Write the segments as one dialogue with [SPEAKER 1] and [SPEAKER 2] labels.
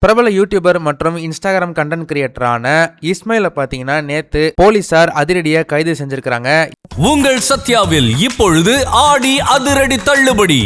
[SPEAKER 1] பிரபல யூடியூபர் மற்றும் Instagram content கிரியேட்டரான இஸ்மாயில பாத்தீங்கன்னா நேத்து போலீசார் அதிரடியா கைது செஞ்சிருக்காங்க.
[SPEAKER 2] உங்கள் சத்யாவில் இப்பொழுது ஆடி அதிரடி தள்ளுபடி.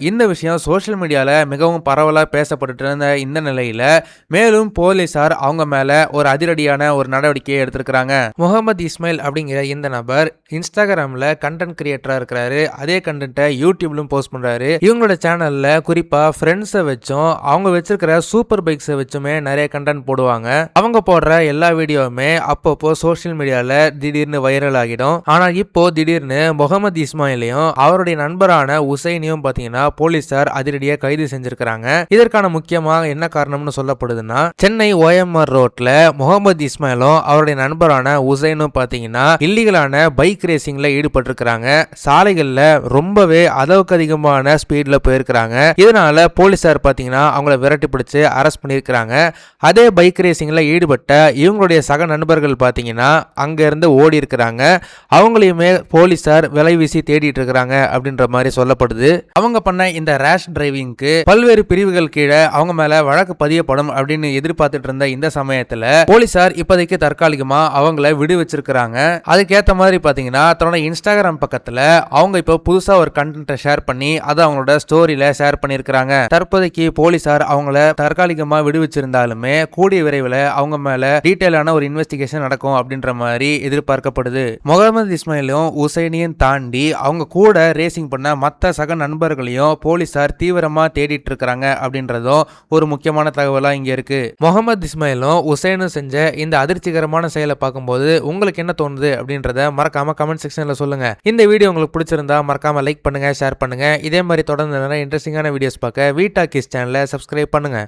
[SPEAKER 1] இந்த விஷயம் சோஷியல் மீடியாவில் மிகவும் பரவலாக பேசப்பட்டு இருந்த இந்த நிலையில் மேலும் போலீசார் அவங்க மேலே ஒரு அதிரடியான ஒரு நடவடிக்கையை எடுத்திருக்கிறாங்க. முகமது இஸ்மாயில் அப்படிங்கிற இந்த நபர் இன்ஸ்டாகிராமில் கண்டென்ட் கிரியேட்டராக இருக்கிறாரு. அதே கண்டென்ட்டை யூடியூப்லும் போஸ்ட் பண்ணுறாரு. இவங்களோட சேனலில் குறிப்பாக ஃப்ரெண்ட்ஸை வச்சும் அவங்க வச்சிருக்கிற சூப்பர் பைக்ஸை வச்சுமே நிறைய கண்டென்ட் போடுவாங்க. அவங்க போடுற எல்லா வீடியோவுமே அப்பப்போ சோஷியல் மீடியாவில் திடீர்னு வைரல் ஆகிடும். ஆனால் இப்போ திடீர்னு முகமது இஸ்மாயிலையும் அவருடைய நண்பரான உசைனையும் பார்த்தீங்கன்னா போலீசார் அதிரடியா கைது செஞ்சிருக்காங்க. இதற்கான முக்கியமாக என்ன காரணம்னு சொல்லப்படுதுன்னா, சென்னை OMR ரோட்ல முகமது இஸ்மாயிலும் அவருடைய நண்பரான உசைனும் பாத்தீங்கன்னா இல்லீகலான பைக் ரேசிங்ல ஈடுபட்டிருக்கிறாங்க. சாலைகள்ல ரொம்பவே அளவுக்கு அதிகமான ஸ்பீட்ல போயிருக்கிறாங்க. இதனால போலீசார் பாத்தீங்கன்னா அவங்கள விரட்டி பிடிச்சு அரெஸ்ட் பண்ணிருக்கிறாங்க. அதே பைக் ரேசிங்ல ஈடுபட்ட இவங்களுடைய சக நண்பர்கள் பாத்தீங்கன்னா அங்க இருந்து ஓடி இருக்கிறாங்க. அவங்களையுமே போலீசார் விலை வீசி தேடிட்டு இருக்கிறாங்க அப்படின்ற மாதிரி சொல்லப்படுது. அவங்க பண்ண இந்த ரேஷ் டிரைவிங்க்கு பல்வேறு பிரிவுகள் கீழே அவங்க மேல வழக்கு பதியப்படும் அப்படின்னு எதிர்பார்த்துட்டு இருந்த இந்த சமயத்துல போலீசார் இப்போதைக்கு தற்காலிகமா அவங்கள விடு வச்சிருக்காங்க. அதுக்கேற்ற மாதிரி பாத்தீங்கன்னா தன்னோட இன்ஸ்டாகிராம் பக்கத்துல அவங்க இப்போ புதுசா ஒரு கண்டென்ட்டை ஷேர் பண்ணி அதை அவங்களோட ஸ்டோரியில ஷேர் பண்ணிருக்காங்க. தற்போதைக்கு போலீசார் அவங்கள தற்காலிகமா விடுவிச்சிருந்தாலுமே கூடிய விரைவில் அவங்க மேல டீட்டெயிலான ஒரு இன்வெஸ்டிகேஷன் நடக்கும் அப்படின்ற மாதிரி எதிர்பார்க்கப்படுது. முகமது இஸ்மாயிலும் உசைனையும் தாண்டி அவங்க கூட ரேசிங் பண்ண மற்ற சக நண்பர்களையும் போலீசார் தீவிரமா தேடிட்டு இருக்காங்க அப்படின்றதும் ஒரு முக்கியமான தகவலா இங்க இருக்கு. முகமது இஸ்மாயிலும் உசைனும் செஞ்ச இந்த அதிர்ச்சிகரமான செயலை பார்க்கும்போது உங்களுக்கு என்ன தோணுது அப்படின்றத மறக்காம கமெண்ட் செக்ஷன்ல சொல்லுங்க. இந்த வீடியோ உங்களுக்கு பிடிச்சிருந்தா மறக்காம லைக் பண்ணுங்க, ஷேர் பண்ணுங்க. இதே மாதிரி தொடர்ந்து நிறைய இன்ட்ரெஸ்டிங்கான வீடியோஸ் பார்க்க வீட்டா கிஸ் சேனலை சப்ஸ்கிரைப் பண்ணுங்க.